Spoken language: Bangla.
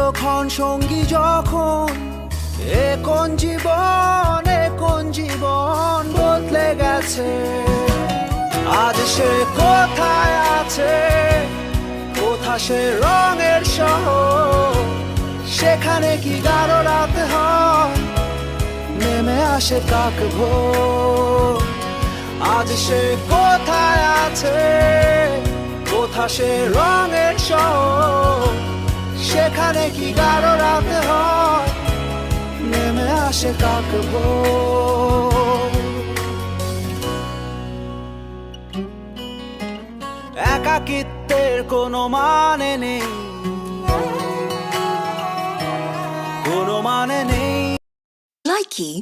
চিরক্ষণ সঙ্গী যখন, এ কোন জীবন বদলে গেছে। আজ সে কোথায় আছে, কোথা সে রঙের শহর, সেখানে কি গাঢ় রাত হয়, নেমে আসে কাক ভোর। আজ সে কোথায় আছে, কোথা সে রঙের শহর, সেখানে কি গাঢ় রাত হয়, নেমে আসে কাক ভোর। একাকিত্বের কোনো মানে নেই, কোনো মানে নেই। Likey